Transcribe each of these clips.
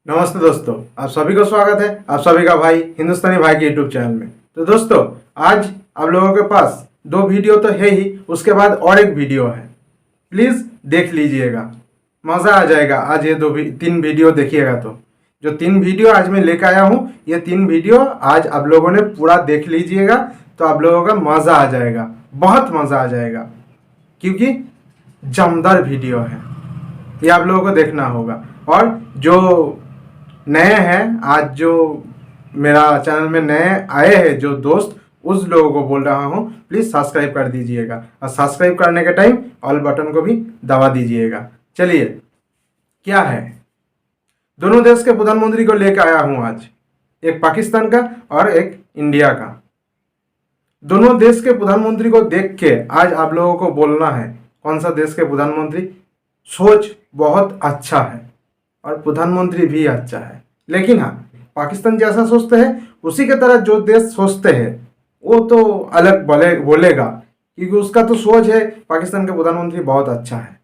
नमस्ते दोस्तों, आप सभी को स्वागत है आप सभी का भाई हिंदुस्तानी भाई के यूट्यूब चैनल में। तो दोस्तों, आज आप लोगों के पास दो वीडियो तो है ही, उसके बाद और एक वीडियो है। प्लीज़ देख लीजिएगा, मज़ा आ जाएगा। आज ये तीन वीडियो देखिएगा तो जो तीन वीडियो आज मैं लेकर आया हूँ, ये तीन वीडियो आज आप लोगों ने पूरा देख लीजिएगा तो आप लोगों का मज़ा आ जाएगा, बहुत मज़ा आ जाएगा, क्योंकि जमदार वीडियो है। ये आप लोगों को देखना होगा। और जो नए हैं, आज जो मेरा चैनल में नए आए हैं जो दोस्त, उस लोगों को बोल रहा हूँ प्लीज़ सब्सक्राइब कर दीजिएगा, और सब्सक्राइब करने के टाइम ऑल बटन को भी दबा दीजिएगा। चलिए, क्या है, दोनों देश के प्रधानमंत्री को लेकर आया हूँ आज, एक पाकिस्तान का और एक इंडिया का। दोनों देश के प्रधानमंत्री को देख के आज आप लोगों को बोलना है कौन सा देश के प्रधानमंत्री सोच बहुत अच्छा है और प्रधानमंत्री भी अच्छा है। लेकिन हाँ, पाकिस्तान जैसा सोचते हैं उसी के तरह जो देश सोचते हैं वो तो अलग बोलेगा, क्योंकि उसका तो सोच है पाकिस्तान का प्रधानमंत्री बहुत अच्छा है।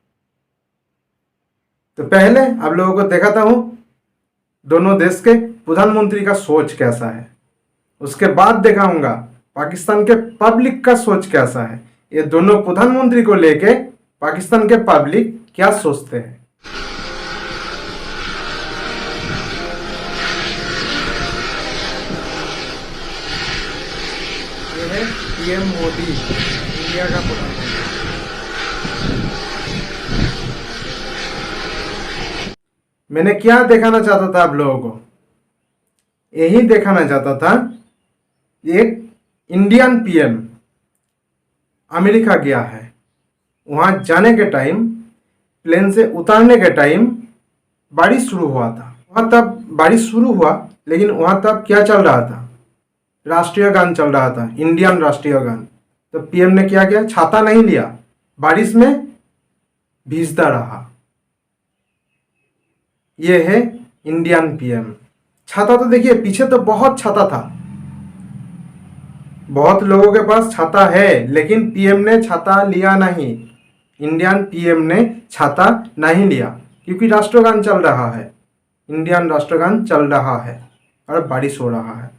तो पहले आप लोगों को दिखाता हूँ दोनों देश के प्रधानमंत्री का सोच कैसा है, उसके बाद दिखाऊंगा पाकिस्तान के पब्लिक का सोच कैसा है। ये दोनों प्रधानमंत्री को लेके पाकिस्तान के पब्लिक क्या सोचते हैं। ये है पीएम मोदी, इंडिया का प्रधानमंत्री। मैंने क्या दिखाना चाहता था आप लोगों को, यही दिखाना चाहता था। एक इंडियन पीएम अमेरिका गया है, वहाँ जाने के टाइम, प्लेन से उतारने के टाइम बारिश शुरू हुआ था। वहाँ तब बारिश शुरू हुआ, लेकिन वहाँ तब क्या चल रहा था, राष्ट्रीय गान चल रहा था, इंडियन राष्ट्रीय गान। तो पीएम ने क्या किया, छाता नहीं लिया, बारिश में भीगता रहा। ये है इंडियन पीएम। छाता तो देखिए, पीछे तो बहुत छाता था, बहुत लोगों के पास छाता है, लेकिन पीएम ने छाता लिया नहीं। इंडियन पीएम ने छाता नहीं लिया, क्योंकि राष्ट्रगान चल रहा है, इंडियन राष्ट्रगान चल रहा है और बारिश हो रहा है।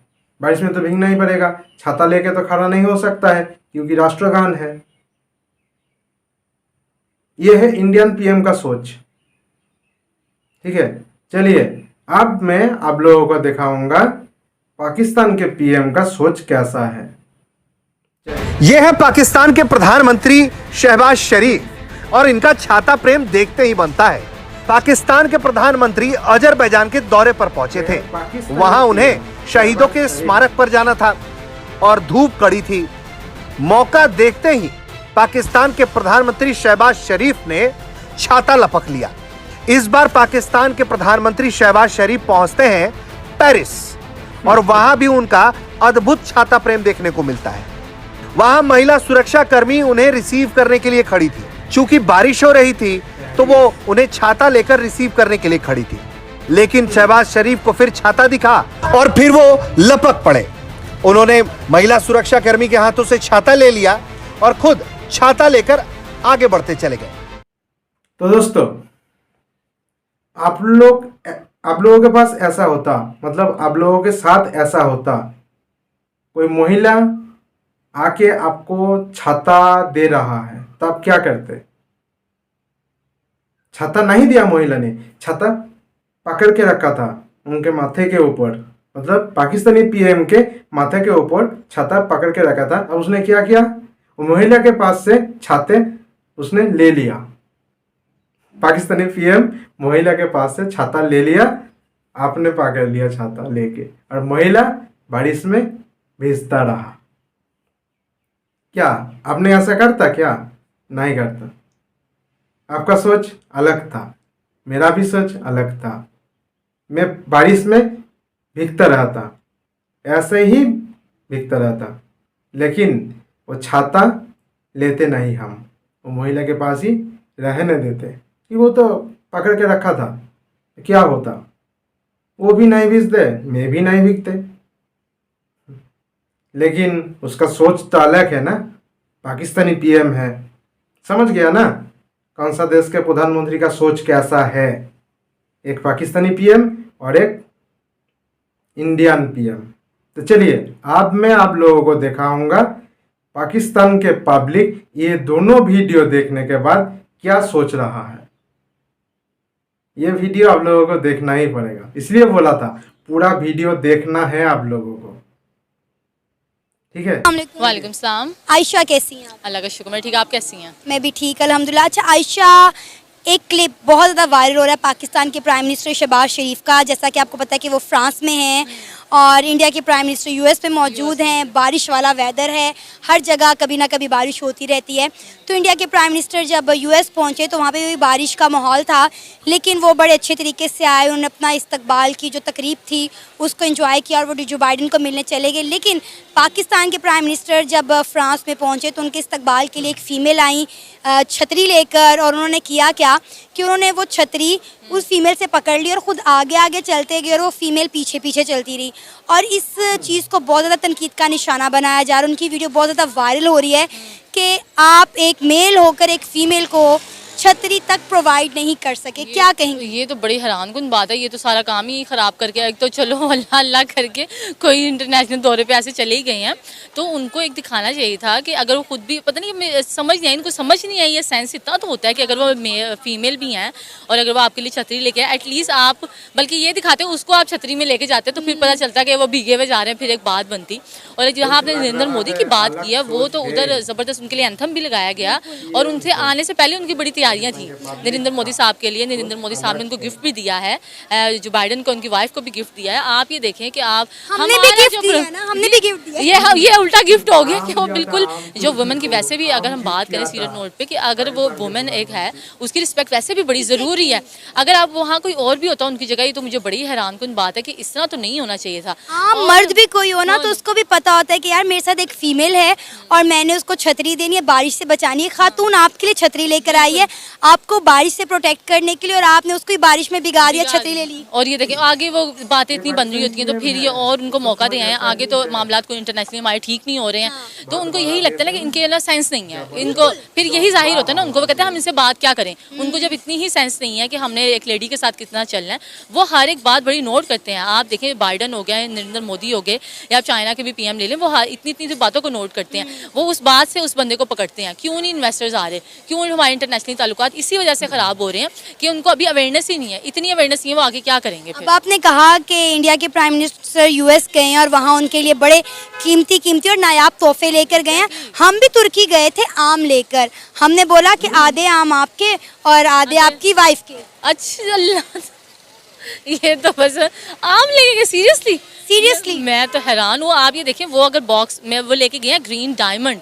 बारिश में तो भीगना ही पड़ेगा, छाता लेके तो खड़ा नहीं हो सकता है, क्योंकि राष्ट्रगान है। यह है इंडियन पीएम का सोच। ठीक है, चलिए अब मैं आप लोगों को दिखाऊंगा पाकिस्तान के पीएम का सोच कैसा है। यह है पाकिस्तान के प्रधानमंत्री शहबाज शरीफ, और इनका छाता प्रेम देखते ही बनता है। पाकिस्तान के प्रधानमंत्री अजरबैजान के दौरे पर पहुंचे थे। वहां उन्हें शहीदों के स्मारक पर जाना था और धूप कड़ी थी। मौका देखते ही पाकिस्तान के प्रधानमंत्री शहबाज शरीफ ने छाता लपक लिया। इस बार पाकिस्तान के प्रधानमंत्री शहबाज शरीफ पहुंचते हैं पेरिस, और वहां भी उनका अद्भुत छाता प्रेम देखने को मिलता है। वहां महिला सुरक्षा कर्मी उन्हें रिसीव करने के लिए खड़ी थी। चूंकि बारिश हो रही थी तो वो उन्हें छाता लेकर रिसीव करने के लिए खड़ी थी, लेकिन शहबाज शरीफ को फिर छाता दिखा और फिर वो लपक पड़े। उन्होंने महिला सुरक्षा कर्मी के हाथों से छाता ले लिया और खुद छाता लेकर आगे बढ़ते चले गए। तो दोस्तों, आप लोगों के पास ऐसा होता, मतलब आप लोगों के साथ ऐसा होता, कोई महिला आके आपको छाता दे रहा है, तो आप क्या करते? छाता नहीं दिया महिला ने, छाता पकड़ के रखा था उनके माथे के ऊपर, मतलब पाकिस्तानी पीएम के माथे के ऊपर छाता पकड़ के रखा था। अब उसने क्या किया, वो महिला के पास से छाते उसने ले लिया। पाकिस्तानी पीएम महिला के पास से छाता ले लिया, आपने पकड़ लिया छाता लेके, और महिला बारिश में भीगता रहा। क्या आपने ऐसा करता? क्या नहीं करता। आपका सोच अलग था, मेरा भी सोच अलग था। मैं बारिश में भीगता रहता, ऐसे ही भीगता रहता, लेकिन वो छाता लेते नहीं हम, वो महिला के पास ही रहने देते कि वो तो पकड़ के रखा था, क्या होता, वो भी नहीं भीगते, मैं भी नहीं भीगते। लेकिन उसका सोच तो अलग है ना, पाकिस्तानी पीएम है, समझ गया ना कौन सा देश के प्रधानमंत्री का सोच कैसा है। एक पाकिस्तानी पीएम और एक इंडियन पीएम। तो चलिए अब मैं आप लोगों को दिखाऊंगा पाकिस्तान के पब्लिक ये दोनों वीडियो देखने के बाद क्या सोच रहा है। ये वीडियो आप लोगों को देखना ही पड़ेगा, इसलिए बोला था पूरा वीडियो देखना है आप लोगों को, ठीक है। वालेकुम सलाम। आयशा कैसी हैं आप? अल्लाह का शुक्र है ठीक। आप कैसी हैं? मैं भी ठीक अल्हम्दुलिल्लाह। अच्छा आयशा, एक क्लिप बहुत ज़्यादा वायरल हो रहा है पाकिस्तान के प्राइम मिनिस्टर शहबाज शरीफ का। जैसा कि आपको पता है कि वो फ्रांस में हैं और इंडिया के प्राइम मिनिस्टर यूएस में मौजूद हैं। बारिश वाला वेदर है, हर जगह कभी ना कभी बारिश होती रहती है। तो इंडिया के प्राइम मिनिस्टर जब यूएस पहुंचे तो वहाँ पे भी बारिश का माहौल था, लेकिन वो बड़े अच्छे तरीके से आए। उन्होंने अपना इस्तकबाल की जो तकरीब थी उसको एंजॉय किया और वो जो बाइडन को मिलने चले गए। लेकिन पाकिस्तान के प्राइम मिनिस्टर जब फ्रांस में पहुंचे तो उनके इस्तकबाल के लिए एक फ़ीमेल आई छतरी लेकर, और उन्होंने किया क्या कि उन्होंने वो छतरी उस फीमेल से पकड़ ली और ख़ुद आगे आगे चलते गए और वो फीमेल पीछे पीछे चलती रही। और इस चीज़ को बहुत ज़्यादा तनकीद का निशाना बनाया जा रहा है। उनकी वीडियो बहुत ज़्यादा वायरल हो रही है कि आप एक मेल होकर एक फ़ीमेल को छतरी तक प्रोवाइड नहीं कर सके। क्या कहेंगे? ये तो बड़ी हैरानकुन बात है। ये तो सारा काम ही ख़राब करके, एक तो चलो अल्लाह अल्लाह करके कोई इंटरनेशनल दौरे पे ऐसे चले ही गए हैं, तो उनको एक दिखाना चाहिए था कि अगर वो खुद भी, पता नहीं समझ नहीं आई, इनको समझ नहीं आई ये सेंस इतना तो होता है कि अगर वो फीमेल भी हैं और अगर वो आपके लिए छतरी लेके आए, एटलीस्ट आप, बल्कि ये दिखाते उसको आप छतरी में लेके जाते तो फिर पता चलता कि वो भीगे हुए जा रहे हैं, फिर एक बात बनती। और जहाँ आपने नरेंद्र मोदी की बात की है, वो तो उधर ज़बरदस्त उनके लिए एंथम भी लगाया गया और उनसे आने से पहले उनकी बड़ी तैयारियाँ थी नरेंद्र मोदी साहब के लिए। नरेंद्र मोदी साहब ने उनको गिफ्ट भी दिया है, जो बाइडन को, उनकी वाइफ को भी गिफ्ट दिया है। आप ये देखें कि आप हमने भी गिफ्ट दिया ना, हमने भी गिफ्ट दिया। ये उल्टा गिफ्ट हो गया कि वो बिल्कुल जो वुमेन की, वैसे भी अगर हम बात करें सीरियस नोट पे कि अगर वो वुमेन एक है उसकी रिस्पेक्ट वैसे भी बड़ी ज़रूरी है। अगर आप वहाँ कोई और भी होता उनकी जगह, ये तो मुझे बड़ी हैरानकुन बात है कि इस तरह तो नहीं होना चाहिए था। हाँ, मर्द भी कोई हो ना तो उसको भी पता होता है कि यार मेरे साथ एक फीमेल है और मैंने उसको छतरी देनी है, बारिश से बचानी है। खातून आपके लिए छतरी लेकर आई है, आपको बारिश से प्रोटेक्ट करने के लिए, और आपने उसको ही बारिश में बिगाड़ दिया, छतरी ले ली। और ये देखें आगे वो बातें इतनी बन रही होती हैं तो फिर ये और उनको मौका दे आए। आगे तो मामलात को इंटरनेशनली हमारे ठीक नहीं हो रहे हैं, तो उनको यही लगता है ना कि इनके ना सेंस नहीं है, इनको फिर यही जाहिर होता है ना, उनको वो कहते हैं हम इनसे बात क्या करें। उनको जब इतनी ही सेंस नहीं है कि हमने एक लेडी के साथ कितना चलना है, वो हर एक बात बड़ी नोट करते हैं। आप देखें बाइडन हो गए, नरेंद्र मोदी हो गए, या आप चाइना के भी पीएम ले लें, वो इतनी इतनी बातों को नोट करते हैं। वो उस बात से उस बंदे को पकड़ते हैं, क्यों नहीं इन्वेस्टर्स आ रहे, क्यों हमारे इंटरनेशनल ताल्लुकात इसी वजह से ख़राब हो रहे हैं कि उनको अभी अवेयरनेस ही नहीं है। इतनी अवेयरनेस नहीं है, वो आगे क्या करेंगे फिर। अब आपने कहा कि इंडिया के प्राइम मिनिस्टर यूएस गए हैं और वहाँ उनके लिए बड़े कीमती और नायाब तोहफे लेकर गए हैं। हम भी तुर्की गए थे आम लेकर, हमने बोला कि आधे आम आपके और आधे आपकी वाइफ के। अच्छा अल्लाह, ये तो बस आम लेके गए, सीरियसली मैं तो हैरान हूँ। आप ये देखें, वो अगर बॉक्स में वो लेके गए हैं ग्रीन डायमंड,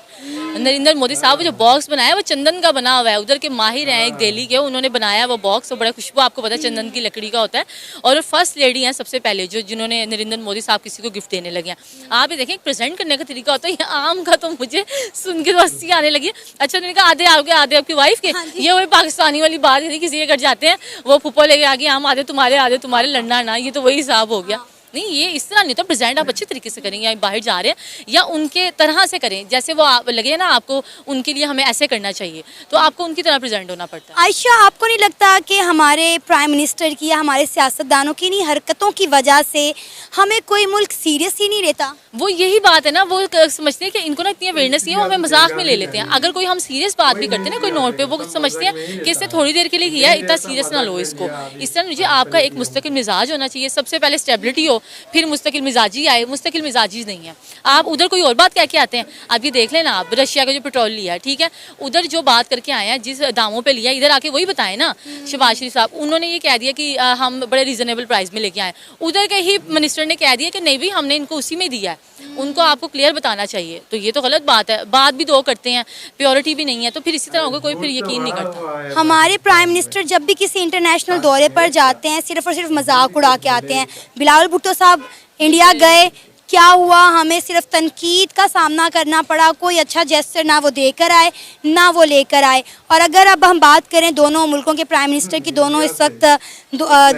नरेंद्र मोदी साहब जो बॉक्स बनाया वो चंदन का बना हुआ है। उधर के माहिर हैं एक दिल्ली के, उन्होंने बनाया वो बॉक्स, वो बड़ा खुशबू, आपको पता है चंदन की लकड़ी का होता है। और फर्स्ट लेडी हैं सबसे पहले जिन्होंने नरेंद्र मोदी साहब किसी को गिफ्ट देने लगे हैं। आप ये देखें प्रेजेंट करने का तरीका होता है। ये आम का तो मुझे सुन के तो हंसी आने लगी। अच्छा उन्होंने कहा आधे आपके आधे आपकी वाइफ के। ये वही पाकिस्तानी वाली बात है, किसी के घर जाते हैं वो फुप्पो लेके आ गई, आम आधे तुम्हारे लड़ना ना, ये तो वही हिसाब हो गया। नहीं, ये इस तरह नहीं, तो प्रेजेंट आप अच्छे तरीके से करें, या बाहर जा रहे हैं या उनके तरह से करें, जैसे वो लगे ना आपको उनके लिए हमें ऐसे करना चाहिए, तो आपको उनकी तरह प्रेजेंट होना पड़ता है। आयशा, आपको नहीं लगता कि हमारे प्राइम मिनिस्टर की या हमारे सियासतदानों की इन्हीं हरकतों की वजह से हमें कोई मुल्क सीरियस ही नहीं लेता? वो यही बात है ना, वो समझते हैं कि इनको ना इतनी अवेयरनेस नहीं है, वो हमें मजाक में ले लेते हैं। अगर कोई हम सीरियस बात भी करते हैं ना कोई नोट पे, वो समझते हैं कि इससे थोड़ी देर के लिए किया है, इतना सीरियस ना लो इसको। इस तरह मुझे आपका एक मुस्तकिल मिजाज होना चाहिए, सबसे पहले स्टेबिलिटी हो, फिर मुस्तकिल मिजाजी आए। मुस्तकिल मिजाजी नहीं है, आप उधर कोई और बात कह के आते हैं। आप ये देख लेना, आप रशिया का जो पेट्रोल लिया है, ठीक है, उधर जो बात करके आए हैं, जिस दामों पे लिया, इधर आके वही बताएं ना। शहबाज शरीफ साहब उन्होंने ये कह दिया कि हम बड़े रीजनेबल प्राइस में लेके आए, उधर के ही मिनिस्टर ने कह दिया कि नहीं भी हमने इनको उसी में दिया है। उनको आपको क्लियर बताना चाहिए, तो ये तो गलत बात है। बात भी दो करते हैं, प्योरिटी भी नहीं है, तो फिर इसी तरह होगा, कोई फिर यकीन नहीं करता। हमारे प्राइम मिनिस्टर जब भी किसी इंटरनेशनल दौरे पर जाते हैं सिर्फ और सिर्फ मजाक उड़ा के आते हैं। बिलावल भुट्टो साहब इंडिया गए क्या हुआ, हमें सिर्फ तनकीद का सामना करना पड़ा, कोई अच्छा जेस्चर ना वो देकर आए ना वो लेकर आए। और अगर अब हम बात करें दोनों मुल्कों के प्राइम मिनिस्टर की, दोनों इस वक्त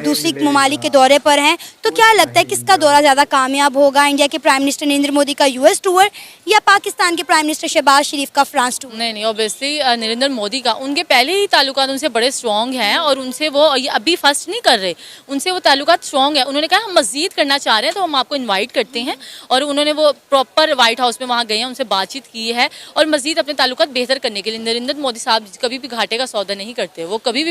दूसरी ममालिक के दौरे पर हैं, तो क्या लगता है किसका दौरा ज़्यादा कामयाब होगा, इंडिया के प्राइम मिनिस्टर नरेंद्र मोदी का यूएस टूर या पाकिस्तान के प्राइम मिनिस्टर शहबाज शरीफ का फ्रांस टूर? नहीं, ऑब्वियसली नरेंद्र मोदी का, उनके पहले ही ताल्लुकात उनसे बड़े स्ट्रॉन्ग हैं और उनसे वो ये अभी फर्स्ट नहीं कर रहे, उनसे वो ताल्लुकात स्ट्रॉन्ग है। उन्होंने कहा हम मज़ीद करना चाह रहे हैं तो हम आपको इनवाइट करते हैं, और उन्होंने वो प्रॉपर वाइट हाउस में वहाँ गए हैं, उनसे बातचीत की है और मज़ीद अपने ताल्लुकात बेहतर करने के लिए। नरेंद्र मोदी साहब कभी भी घाटे का सौदा नहीं करते, वो कभी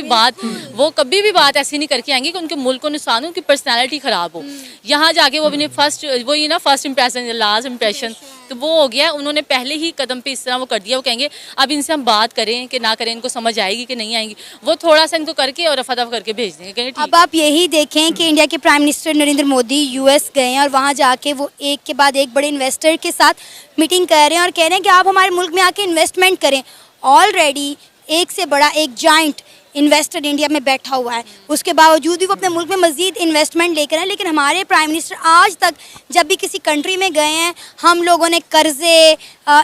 भी बात ऐसी नहीं करके आएंगे कि उनके मुल्क को नुकसान हो, उनकी पर्सनैलिटी ख़राब हो। यहाँ जाके वो भी फर्स्ट इंप्रेशन लास्ट इंप्रेशन तो वो हो गया। उन्होंने पहले ही कदम पे इस तरह वो कर दिया, वो कहेंगे अब इनसे हम बात करें कि ना करें, इनको समझ आएगी कि नहीं आएगी, वो थोड़ा सा इनको करके और रफा दफा करके भेज देंगे, कहेंगे ठीक। अब आप यही देखें कि इंडिया के prime minister Narendra Modi US गए हैं और वहाँ जाके वो एक के बाद एक बड़े इन्वेस्टर के साथ मीटिंग कर रहे हैं और कह रहे हैं कि आप हमारे मुल्क में आके इन्वेस्टमेंट करें। ऑलरेडी एक से बड़ा एक जाइंट इन्वेस्टर इंडिया में बैठा हुआ है, उसके बावजूद भी वो अपने मुल्क में मज़ीद इन्वेस्टमेंट लेकर हैं। लेकिन हमारे प्राइम मिनिस्टर आज तक जब भी किसी कंट्री में गए हैं, हम लोगों ने कर्जे,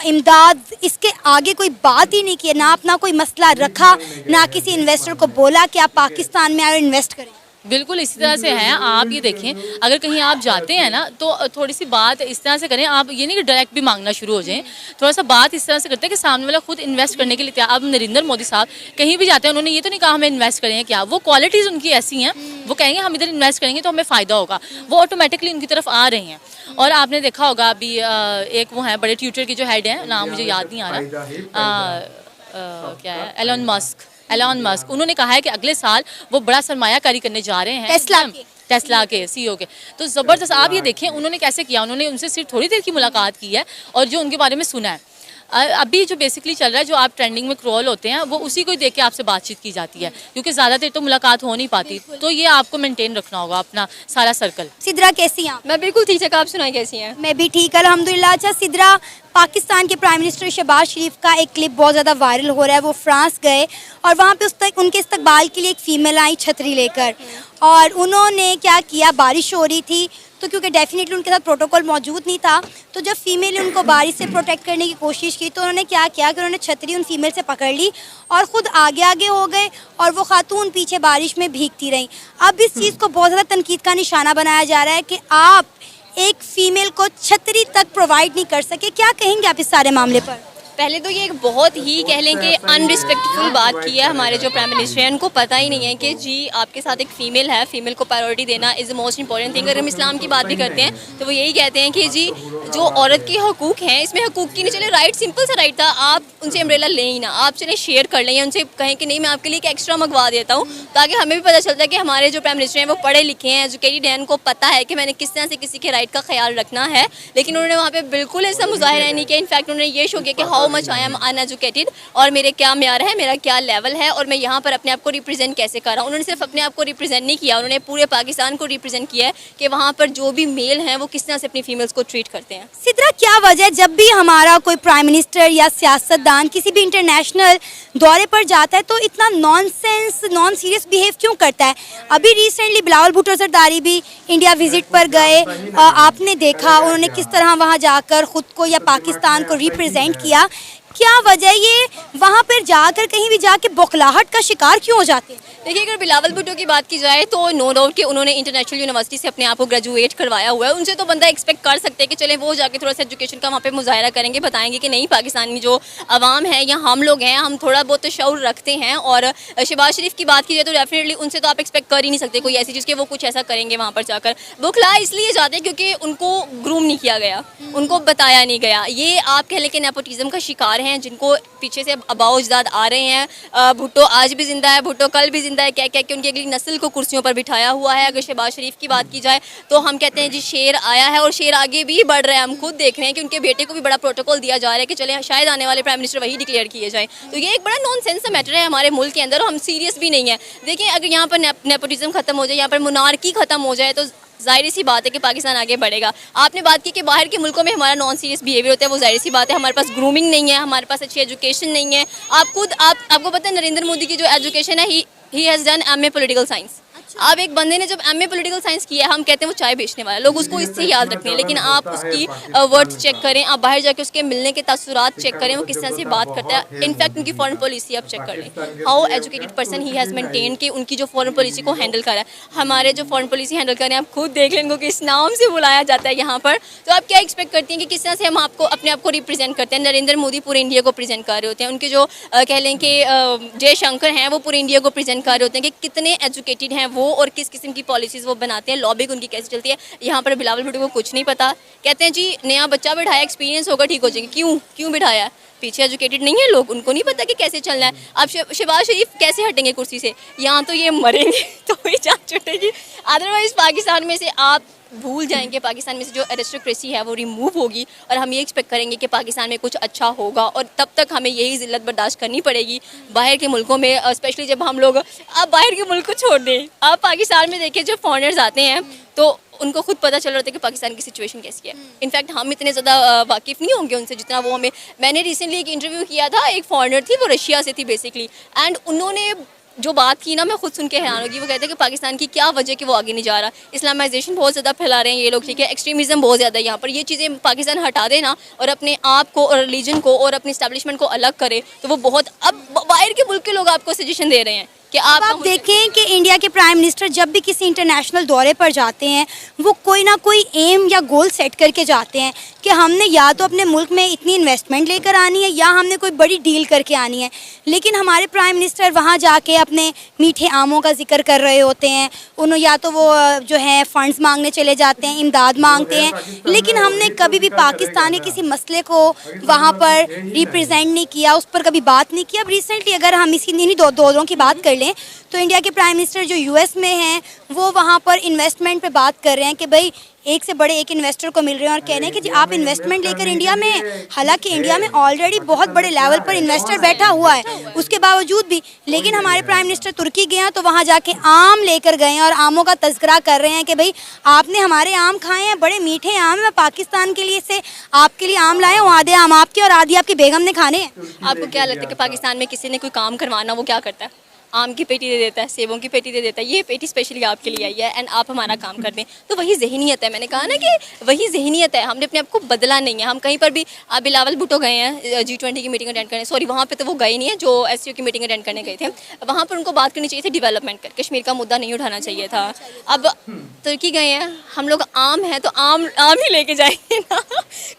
इमदाद, इसके आगे कोई बात ही नहीं की, ना अपना कोई मसला रखा, ना किसी इन्वेस्टर को बोला कि आप पाकिस्तान में आए इन्वेस्ट करें। बिल्कुल इसी तरह से हैं। आप ये देखें, अगर कहीं आप जाते हैं ना तो थोड़ी सी बात इस तरह से करें, आप ये नहीं कि डायरेक्ट भी मांगना शुरू हो जाएं, थोड़ा सा बात इस तरह से करते हैं कि सामने वाला खुद इन्वेस्ट करने के लिए तैयार। अब नरेंद्र मोदी साहब कहीं भी जाते हैं, उन्होंने ये तो नहीं कहा हमें इन्वेस्ट करें क्या, वो क्वालिटीज़ उनकी ऐसी हैं, वो कहेंगे हम इधर इन्वेस्ट करेंगे तो हमें फ़ायदा होगा, वो ऑटोमेटिकली उनकी तरफ आ रहे हैं। और आपने देखा होगा अभी एक वो हैं बड़े ट्विटर के जो हेड हैं, नाम मुझे याद नहीं आ रहा, क्या है, एलन मस्क, उन्होंने कहा है कि अगले साल वो बड़ा सरमायाकारी करने जा रहे हैं टेस्ला के सीईओ के। तो ज़बरदस्त आप ये देखें उन्होंने कैसे किया, उन्होंने उनसे सिर्फ थोड़ी देर की मुलाकात की है और जो उनके बारे में सुना है। अभी जो बेसिकली चल रहा है, जो आप ट्रेंडिंग में क्रॉल होते हैं, वो उसी को ही देख के आपसे बातचीत की जाती है, क्योंकि ज़्यादा देर तो मुलाकात हो नहीं पाती। तो ये आपको मेंटेन रखना होगा अपना सारा सर्कल। सिद्रा कैसी हैं आप? मैं बिल्कुल ठीक है, आप सुनाई कैसी हैं? मैं भी ठीक, अल्हम्दुलिल्लाह। अच्छा सिद्रा, पाकिस्तान के प्राइम मिनिस्टर शहबाज शरीफ का एक क्लिप बहुत ज़्यादा वायरल हो रहा है। वो फ्रांस गए और वहाँ पे उनके इस्तकबाल के लिए एक फ़ीमेल आई छतरी लेकर, और उन्होंने क्या किया, बारिश हो रही थी तो क्योंकि डेफिनेटली उनके साथ प्रोटोकॉल मौजूद नहीं था, तो जब फीमेल ने उनको बारिश से प्रोटेक्ट करने की कोशिश की तो उन्होंने क्या किया कि उन्होंने छतरी उन फीमेल से पकड़ ली और ख़ुद आगे आगे हो गए और वो खातून पीछे बारिश में भीगती रहीं। अब इस चीज़ को बहुत ज़्यादा तनकीद का निशाना बनाया जा रहा है कि आप एक फ़ीमेल को छतरी तक प्रोवाइड नहीं कर सके। क्या कहेंगे आप इस सारे मामले पर? पहले तो ये एक बहुत ही कह लें कि अनरिस्पेक्टफुल बात की है हमारे जो प्राइम मिनिस्टर हैं। उनको पता ही नहीं है कि जी आपके साथ एक फ़ीमेल है, फ़ीमेल को प्रायोरिटी देना is the most important thing. अगर हम इस्लाम की बात भी करते हैं तो वो यही कहते हैं कि जी जो औरत के हकूक़ हैं, इसमें हकूक़ की नहीं, चले राइट, सिंपल सा राइट था, आप उनसे अम्ब्रेला लें ही ना, आप चले शेयर कर लें या उनसे कहें कि नहीं मैं आपके लिए एक एक्स्ट्रा मंगवा देता हूँ, ताकि हमें भी पता चलता है कि हमारे जो प्राइम मिनिस्टर हैं वो पढ़े लिखे हैं, एजुकेटेड हैं, उनको पता है कि मैंने किस तरह से किसी के राइट का ख्याल रखना है। लेकिन उन्होंने वहाँ पर बिल्कुल ऐसा मुजाहिरा नहीं किया। इनफैक्ट उन्होंने ये शो किया कि how much I am uneducated और मेरे क्या म्यार है, मेरा क्या लेवल है और मैं यहाँ पर अपने आप को रिप्रेजेंट कैसे कर रहा हूँ। उन्होंने सिर्फ अपने आप को रिप्रेजेंट नहीं किया, उन्होंने पूरे पाकिस्तान को रिप्रेजेंट किया है कि वहाँ पर जो भी मेल हैं वो किस तरह से अपनी फीमेल्स को ट्रीट करते हैं। सिद्रा, क्या वजह है जब भी हमारा कोई प्राइम मिनिस्टर या सियासतदान किसी भी इंटरनेशनल दौरे पर जाता है तो इतना नॉनसेंस, नॉन सीरियस बिहेव क्यों करता है? अभी रिसेंटली बिलावल भुट्टो जरदारी भी इंडिया विजिट पर गए, आपने देखा उन्होंने किस तरह वहाँ जाकर ख़ुद को या पाकिस्तान को रिप्रेजेंट किया। क्या वजह ये वहाँ पर जाकर कहीं भी जाके बौखलाहट का शिकार क्यों हो जाते हैं? देखिए, अगर बिलावल भुट्टो की बात की जाए तो नो डाउट कि उन्होंने इंटरनेशनल यूनिवर्सिटी से अपने आप को ग्रेजुएट करवाया हुआ है। उनसे तो बंदा एक्सपेक्ट कर सकते हैं कि चले वो जाके थोड़ा सा एजुकेशन का वहाँ पे मुजाहरा करेंगे, बताएंगे कि नहीं पाकिस्तानी जो अवाम है या हम लोग हैं, हम थोड़ा बहुत तो शऊर रखते हैं। और शहबाज शरीफ की बात की जाए तो डेफिनेटली उनसे तो आप एक्सपेक्ट कर ही नहीं सकते कोई ऐसी चीज़ कि वो कुछ ऐसा करेंगे वहाँ पर जाकर। बौखला इसलिए जाते हैं क्योंकि उनको ग्रूम नहीं किया गया, उनको बताया नहीं गया। ये आप कह लें कि नेपोटिज्म का शिकार हैं, जिनको पीछे से अबाव अजदाद आ रहे हैं। भुट्टो आज भी जिंदा है, भुट्टो कल भी जिंदा है, कह कह के उनकी अगली नस्ल को कुर्सियों पर बिठाया हुआ है। अगर शहबाज शरीफ की बात की जाए तो हम कहते हैं जी शेर आया है और शेर आगे भी बढ़ रहा है। हम खुद देख रहे हैं कि उनके बेटे को भी बड़ा प्रोटोकॉल दिया जा रहा है कि चले शायद आने वाले प्राइम मिनिस्टर वही डिक्लेयर किए जाएं। तो ये एक बड़ा नॉनसेंस का मैटर है हमारे मुल्क के अंदर और हम सीरियस भी नहीं है। देखिए, अगर यहाँ पर नेपोटिज्म खत्म हो जाए, यहाँ पर मोनार्की खत्म हो जाए तो जाहिर सी बात है कि पाकिस्तान आगे बढ़ेगा। आपने बात की कि बाहर के मुल्कों में हमारा नॉन सीरियस बिहेवियर होता है, वो जाहिर सी बात है। हमारे पास ग्रूमिंग नहीं है, हमारे पास अच्छी एजुकेशन नहीं है। आपको पता है नरेंद्र मोदी की जो एजुकेशन है, he has done MA political science. अब एक बंदे ने जब एमए पॉलिटिकल साइंस किया है, हम कहते हैं वो चाय बेचने वाला है, लोग उसको इससे याद रखते हैं, लेकिन आप उसकी वर्ड्स चेक करें, आप बाहर जाके उसके मिलने के तासुरात चेक करें, वो किस तरह से बात करता है। इनफैक्ट उनकी फॉरेन पॉलिसी आप चेक कर लें, how educated person he has maintain कि उनकी जो फॉरेन पॉलिसी को हैंडल कर रहा है। हमारे जो फॉरेन पॉलिसी हैंडल कर रहे हैं, आप खुद देख लें उनको किस नाम से बुलाया जाता है यहाँ पर। तो आप क्या एक्सपेक्ट करती हैं कि किस तरह से हम आपको अपने आप को रिप्रेजेंट करते हैं। नरेंद्र मोदी पूरे इंडिया को प्रेजेंट कर रहे होते हैं, उनके जो कह लें कि जयशंकर हैं वो पूरे इंडिया को प्रेजेंट कर रहे होते हैं कि कितने एजुकेटेड हैं वो और किस किस्म की पॉलिसीज़ वो बनाते हैं, लॉबिंग उनकी कैसे चलती है। यहाँ पर बिलावल भुट्टो को कुछ नहीं पता, कहते हैं जी नया बच्चा बिठाया, एक्सपीरियंस होगा ठीक हो जाएगी। क्यों बिठाया है? पीछे एजुकेटेड नहीं है लोग, उनको नहीं पता कि कैसे चलना है। अब शहबाज शरीफ कैसे हटेंगे कुर्सी से? यहाँ तो ये मरेंगे तो ही जान छुटेगी, अदरवाइज पाकिस्तान में से आप भूल जाएंगे। पाकिस्तान में से जो एरिस्टोक्रेसी है वो रिमूव होगी और हम ये एक्सपेक्ट करेंगे कि पाकिस्तान में कुछ अच्छा होगा, और तब तक हमें यही जिल्लत बर्दाश्त करनी पड़ेगी। बाहर के मुल्कों में स्पेशली जब हम लोग, आप बाहर के मुल्क को छोड़ दें, आप पाकिस्तान में देखिए जब फॉरेनर्स आते हैं तो उनको खुद पता चल रहा था कि पाकिस्तान की सिचुएशन कैसी है। इनफैक्ट हम इतने ज़्यादा वाकिफ़ नहीं होंगे उनसे जितना वो हमें। मैंने रिसेंटली एक इंटरव्यू किया था, एक फॉरेनर थी, वो रशिया से थी बेसिकली, एंड उन्होंने जो बात की ना, मैं खुद सुन के हैरान होगी। वो कहते हैं कि पाकिस्तान की क्या वजह कि वो आगे नहीं जा रहा, इस्लामाइजेशन बहुत ज़्यादा फैला रहे हैं ये लोग, ठीक है, एक्सट्रीमिज़म बहुत ज़्यादा है यहाँ पर। ये चीज़ें पाकिस्तान हटा देना और अपने आप को और रिलीजन को और अपने इस्टेब्लिशमेंट को अलग करे तो वो बहुत, अब बाहर के मुल्क के लोग आपको सजेशन दे रहे हैं कि आप देखें कि इंडिया के प्राइम मिनिस्टर जब भी किसी इंटरनेशनल दौरे पर जाते हैं, वो कोई ना कोई एम या गोल सेट करके जाते हैं कि हमने या तो अपने मुल्क में इतनी इन्वेस्टमेंट लेकर आनी है या हमने कोई बड़ी डील करके आनी है। लेकिन हमारे प्राइम मिनिस्टर वहाँ जाके अपने मीठे आमों का जिक्र कर रहे होते हैं, उन्होंने या तो वो जो है फंड्स मांगने चले जाते हैं, इमदाद मांगते हैं, लेकिन हमने कभी भी पाकिस्तान के किसी मसले को वहाँ पर रिप्रेजेंट नहीं किया, उस पर कभी बात नहीं किया। अब रिसेंटली अगर हम इन्हीं दौरों की बात कर लें तो इंडिया के प्राइम मिनिस्टर जो यूएस में हैं वो वहाँ पर इन्वेस्टमेंट पे बात कर रहे हैं कि भाई एक से बड़े एक इन्वेस्टर को मिल रहे हैं और कह रहे हैं कि जी आप इन्वेस्टमेंट लेकर इंडिया में, हालांकि इंडिया में ऑलरेडी बहुत बड़े लेवल पर इन्वेस्टर बैठा हुआ है उसके बावजूद भी, लेकिन हमारे प्राइम मिनिस्टर तुर्की गए हैं तो वहाँ जाके आम लेकर गए हैं और आमों का तस्करा कर रहे हैं कि भाई आपने हमारे आम खाए हैं, बड़े मीठे आम, मैं पाकिस्तान के लिए से आपके लिए आम लाए हूँ, आधे आम आपके और आधी आपकी बेगम ने खाने हैं। आपको क्या लगता है कि पाकिस्तान में किसी ने कोई काम करवाना वो क्या करता है? आम की पेटी दे देता है, सेबों की पेटी दे देता है, ये पेटी स्पेशली आपके लिए आई है एंड आप हमारा काम कर दें। तो वही ज़हनियत है, मैंने कहा ना कि वही ज़हनियत है, हमने अपने आप को बदला नहीं है। हम कहीं पर भी, आप बिलावल भुट्टो गए हैं G20 की मीटिंग अटेंड करने, सॉरी वहाँ पे तो वो गए नहीं है, जो SCO की मीटिंग अटेंड करने गए थे, वहाँ पर उनको बात करनी चाहिए थी डेवलपमेंट कर, कश्मीर का मुद्दा नहीं उठाना चाहिए था। अब तुर्की गए हैं, हम लोग आम हैं तो आम ही लेके जाएंगे ना,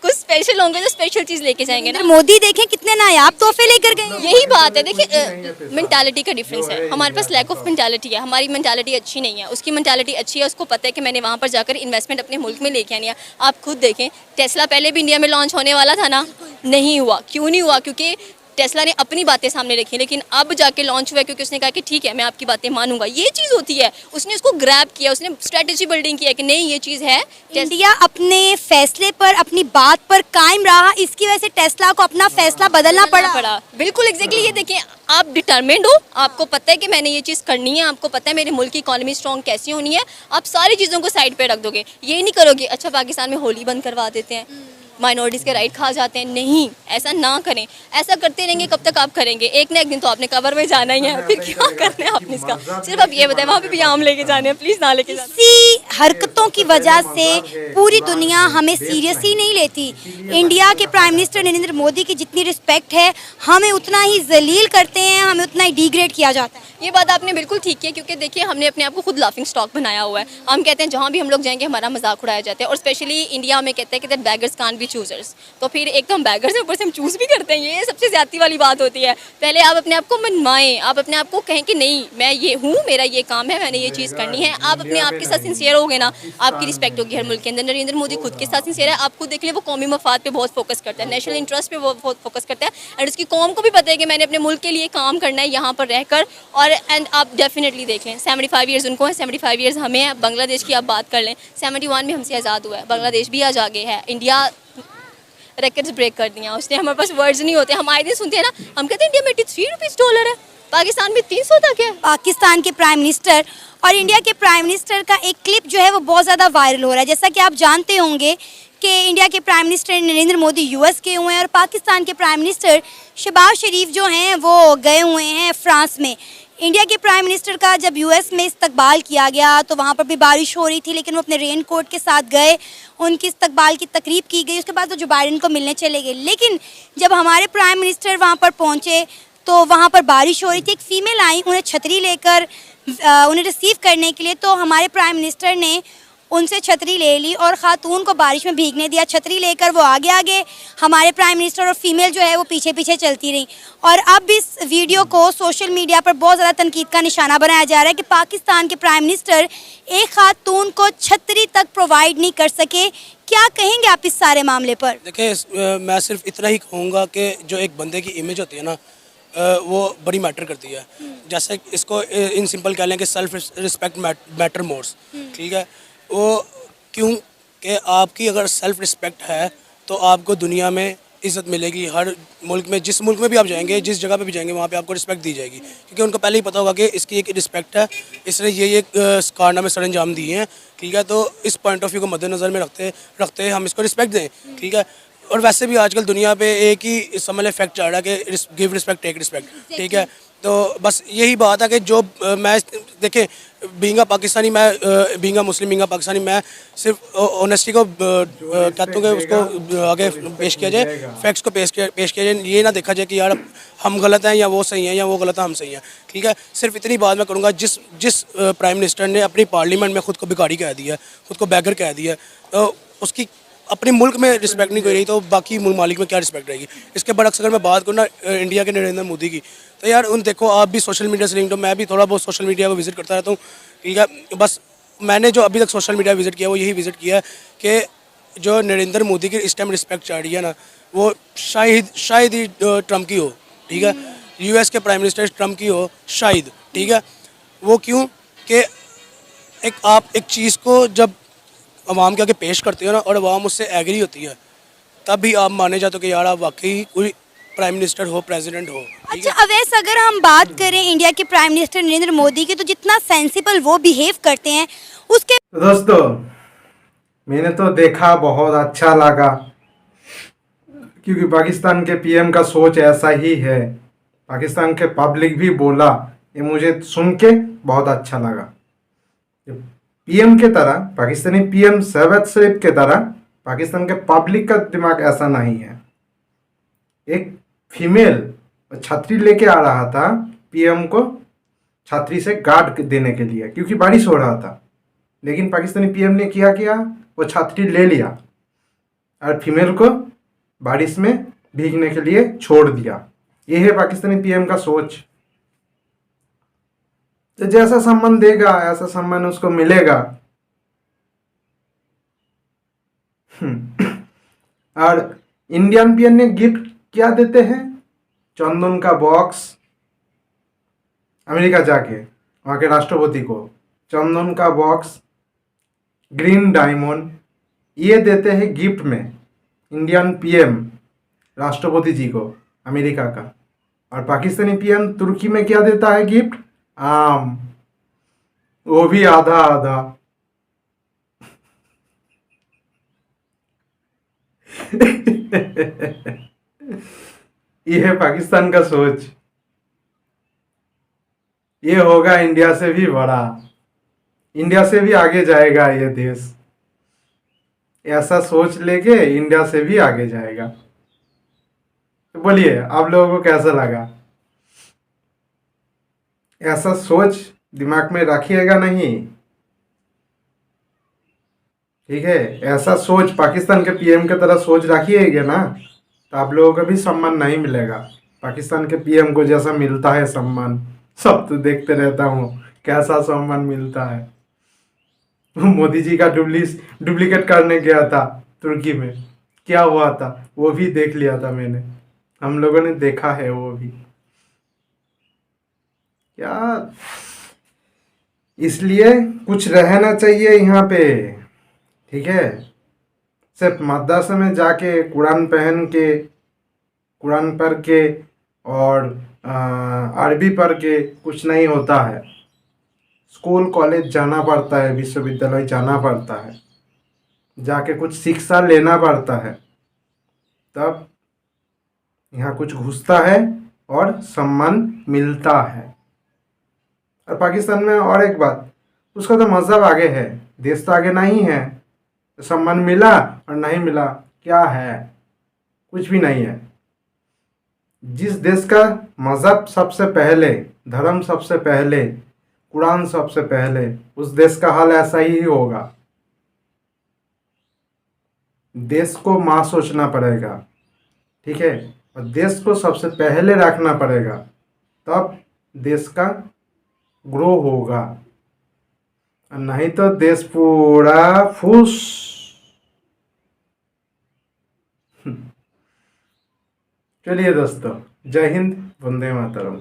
कुछ स्पेशल होंगे तो स्पेशल चीज़ लेके जाएंगे ना। मोदी देखें कितने नायाब तोहफे लेकर गए। यही बात है, देखिए मेंटालिटी का डिफरेंस है, हमारे पास लैक ऑफ मेंटालिटी है, हमारी मेंटालिटी अच्छी नहीं है, उसकी मेंटालिटी अच्छी है, उसको पता है कि मैंने वहाँ पर जाकर इन्वेस्टमेंट अपने मुल्क में लेके आनी है। आप खुद देखें, टेस्ला पहले भी इंडिया में लॉन्च होने वाला था ना, नहीं हुआ। क्यों नहीं हुआ? क्योंकि टेस्ला ने अपनी बातें सामने रखी, लेकिन अब जाके लॉन्च हुआ क्योंकि उसने कहा कि ठीक है मैं आपकी बातें मानूंगा। ये चीज़ होती है, उसने उसको ग्रैब किया, उसने स्ट्रेटेजी बिल्डिंग किया कि नहीं ये चीज़ है। इंडिया अपने फैसले पर, अपनी बात पर कायम रहा, इसकी वजह से टेस्ला को अपना फैसला बदलना पड़ा। बिल्कुल एग्जैक्टली, ये देखिए आप डिटर्मिन्ड हो, आपको पता है कि मैंने ये चीज़ करनी है, आपको पता है मेरे मुल्क की इकॉनमी स्ट्रॉन्ग कैसी होनी है, आप सारी चीज़ों को साइड पे रख दोगे। ये नहीं करोगे अच्छा पाकिस्तान में होली बंद करवा देते हैं, माइनॉरिटीज़ के राइट खा जाते हैं, नहीं, ऐसा ना करें। ऐसा करते रहेंगे कब तक आप करेंगे? एक ना एक दिन तो आपने कब्र में जाना ही है, फिर क्या करना है आपने इसका? सिर्फ आप ये बताएं, वहाँ पे भी आम लेके जाने हैं, प्लीज़ ना लेके जाना। इसी हरकतों की वजह से पूरी दुनिया हमें सीरियस ही नहीं लेती। इंडिया के प्राइम मिनिस्टर नरेंद्र मोदी की जितनी रिस्पेक्ट है, हमें उतना ही जलील करते हैं, हमें उतना ही डिग्रेड किया जाता है। ये बात आपने बिल्कुल ठीक की, क्योंकि देखिए हमने अपने आप को खुद लाफिंग स्टॉक बनाया हुआ है। हम कहते हैं जहाँ भी हम लोग जाएंगे हमारा मजाक उड़ाया जाता है, और स्पेशली इंडिया में कहते हैं कि that beggars can't be choosers. तो फिर एक तो हम बैगर्स हैं, ऊपर से हम चूज़ भी करते हैं, ये सबसे ज़्यादती वाली बात होती है। पहले आप अपने आप को मनवाएं, आप अपने आप को कहें कि नहीं मैं ये हूँ, मेरा ये काम है, मैंने ये चीज़ करनी है। आप अपने आप के साथ सिंसियर होगे ना, आपकी रिस्पेक्ट होगी हर मुल्क के अंदर। नरेंद्र मोदी खुद के साथ सिंसियर है, आप खुद देख लें, वो कौमी मफाद पे बहुत फोकस करता है, नेशनल इंटरेस्ट पे बहुत फोकस करता है, एंड उसकी कौम को भी पता है कि मैंने अपने मुल्क के लिए काम करना है यहाँ पर रहकर। और एंड आप डेफिनेटली देख लें, 75 ईयर्स उनको है, 75 ईयर्स हमें है। बांग्लादेश की आप बात कर लें, 71 में हमसे आज़ाद हुआ है, बांग्लादेश भी आज आगे है। इंडिया रिकॉर्ड्स ब्रेक कर दिया उसने, हमारे पास वर्ड्स नहीं होते। हम आए दिन सुनते हैं ना, हम कहते हैं इंडिया में $83 है, पाकिस्तान में 300 तक है। पाकिस्तान के प्राइम मिनिस्टर और इंडिया के प्राइम मिनिस्टर का एक क्लिप जो है वो बहुत ज़्यादा वायरल हो रहा है। जैसा कि आप जानते होंगे कि इंडिया के prime minister Narendra Modi US गए हुए हैं और पाकिस्तान के प्राइम मिनिस्टर शहबाज शरीफ जो हैं वो गए हुए हैं फ्रांस में। इंडिया के प्राइम मिनिस्टर का जब यूएस में इस्तकबाल किया गया तो वहाँ पर भी बारिश हो रही थी, लेकिन वो अपने रेन कोट के साथ गए, उनकी इस्तकबाल की तकरीब की गई, उसके बाद वो जो बाइडेन को मिलने चले गए। लेकिन जब हमारे प्राइम मिनिस्टर वहाँ पर पहुँचे तो वहाँ पर बारिश हो रही थी, एक फ़ीमेल आई उन्हें छतरी लेकर उन्हें रिसीव करने के लिए, तो हमारे प्राइम मिनिस्टर ने उनसे छतरी ले ली और ख़ातून को बारिश में भीगने दिया। छतरी लेकर वो आगे आगे, हमारे प्राइम मिनिस्टर और फीमेल जो है वो पीछे पीछे चलती रही। और अब इस वीडियो को सोशल मीडिया पर बहुत ज़्यादा तनकीद का निशाना बनाया जा रहा है कि पाकिस्तान के प्राइम मिनिस्टर एक ख़ातून को छतरी तक प्रोवाइड नहीं कर सके। क्या कहेंगे आप इस सारे मामले पर? देखिए, मैं सिर्फ इतना ही कहूँगा कि जो एक बंदे की इमेज होती है ना, वो बड़ी मैटर करती है। जैसे इसको इन सिंपल कह लें कि सेल्फ रिस्पेक्ट मैटर मोर्स, ठीक है। वो क्यों कि आपकी अगर सेल्फ रिस्पेक्ट है तो आपको दुनिया में इज़्ज़त मिलेगी। हर मुल्क में, जिस मुल्क में भी आप जाएंगे, जिस जगह पे भी जाएंगे, वहाँ पे आपको रिस्पेक्ट दी जाएगी, क्योंकि उनको पहले ही पता होगा कि इसकी एक रिस्पेक्ट है, इसने ये कारनामे सर अंजाम दिए हैं, ठीक है। तो इस पॉइंट ऑफ व्यू को मद्देनज़र में रखते हम इसको रिस्पेक्ट दें, ठीक है। और वैसे भी आजकल दुनिया पे एक ही समझ लें फैक्ट चल रहा है कि गिव रिस्पेक्ट टेक रिस्पेक्ट, ठीक है। तो बस यही बात है कि जो मैं देखें, बीइंग अ पाकिस्तानी, मैं being a Muslim, being a Pakistani, मैं सिर्फ ऑनेस्टी को कहता हूँ कि उसको आगे पेश किया जाए, फैक्ट्स को पेश किया जाए। ये ना देखा जाए कि यार हम गलत हैं या वो सही हैं, या वो गलत है हम सही हैं, ठीक है। सिर्फ इतनी बात मैं करूँगा, जिस प्राइम मिनिस्टर ने अपनी पार्लियामेंट में खुद को भिखारी कह दिया, खुद को बैगर कह दिया, तो उसकी अपने मुल्क में रिस्पेक्ट नहीं कर रही, तो बाकी ममालिक में क्या रिस्पेक्ट रहेगी। इसके बरक्स अगर मैं बात करूँ ना इंडिया के नरेंद्र मोदी की, तो यार उन देखो, आप भी सोशल मीडिया से लिंक्ड हो, मैं भी थोड़ा बहुत सोशल मीडिया को विजिट करता रहता हूँ, ठीक है। बस मैंने जो अभी तक सोशल मीडिया विजिट किया वो यही विजिट किया है कि जो नरेंद्र मोदी की इस टाइम रिस्पेक्ट चाह रही है ना, वो शायद ही ट्रम्प की हो, ठीक है। यूएस के प्राइम मिनिस्टर ट्रम्प की हो शायद, ठीक है। वो क्यों कि आप एक चीज़ को जब अवाम के आगे पेश करते हो ना, और अवाम उससे एग्री होती है, तब भी आप माने जाते हो कि यार आप वाकई कोई प्राइम मिनिस्टर हो, प्रेसिडेंट हो। अच्छा अवैस, अगर हम बात करें इंडिया के प्राइम मिनिस्टर नरेंद्र मोदी की, तो जितना सेंसिबल वो बिहेव करते हैं उसके तो दोस्तों, मैंने तो देखा, बहुत अच्छा लगा, क्योंकि पाकिस्तान के पीएम का सोच ऐसा ही है। पाकिस्तान के पब्लिक भी बोला, ये मुझे सुन के बहुत अच्छा लगा। पीएम के तरह, पाकिस्तानी पीएम शहबाज शरीफ के तरह पाकिस्तान के पब्लिक का दिमाग ऐसा नहीं है। एक फीमेल छतरी लेके आ रहा था पीएम को छतरी से गार्ड देने के लिए, क्योंकि बारिश हो रहा था, लेकिन पाकिस्तानी पीएम ने किया वो छतरी ले लिया और फीमेल को बारिश में भीगने के लिए छोड़ दिया। ये है पाकिस्तानी पीएम का सोच। तो जैसा सम्मान देगा ऐसा सम्मान उसको मिलेगा। और इंडियन पीएम ने गिफ्ट क्या देते हैं? चंदन का बॉक्स, अमेरिका जाके वहाँ के राष्ट्रपति को चंदन का बॉक्स, ग्रीन डायमंड, ये देते हैं गिफ्ट में इंडियन पीएम राष्ट्रपति जी को अमेरिका का। और पाकिस्तानी पीएम तुर्की में क्या देता है गिफ्ट? आम, वो भी आधा आधा। ये है पाकिस्तान का सोच। ये होगा इंडिया से भी बड़ा, इंडिया से भी आगे जाएगा ये देश। ऐसा सोच लेके इंडिया से भी आगे जाएगा। तो बोलिए आप लोगों को कैसा लगा? ऐसा सोच दिमाग में रखिएगा नहीं, ठीक है। ऐसा सोच पाकिस्तान के पीएम की तरह सोच रखिएगा ना, तो आप लोगों को भी सम्मान नहीं मिलेगा पाकिस्तान के पीएम को जैसा मिलता है सम्मान। सब तो देखते रहता हूँ कैसा सम्मान मिलता है। मोदी जी का डुप्लीकेट करने गया था तुर्की में, क्या हुआ था वो भी देख लिया था मैंने, हम लोगों ने देखा है वो भी। क्या इसलिए कुछ रहना चाहिए यहाँ पे, ठीक है। सिर्फ मदरसे में जाके कुरान पहन के, कुरान पढ़ के और अरबी पढ़ के कुछ नहीं होता है। स्कूल कॉलेज जाना पड़ता है, विश्वविद्यालय जाना पड़ता है, जाके कुछ शिक्षा लेना पड़ता है, तब यहाँ कुछ घुसता है और सम्मान मिलता है। और पाकिस्तान में और एक बात, उसका तो मज़हब आगे है, देश तो आगे नहीं है। तो सम्मान मिला और नहीं मिला क्या है, कुछ भी नहीं है। जिस देश का मज़हब सबसे पहले, धर्म सबसे पहले, कुरान सबसे पहले, उस देश का हाल ऐसा ही होगा। देश को माँ सोचना पड़ेगा, ठीक है, और देश को सबसे पहले रखना पड़ेगा, तब देश का ग्रो होगा, और नहीं तो देश पूरा फूस। चलिए दोस्तों, जय हिंद, वंदे मातरम।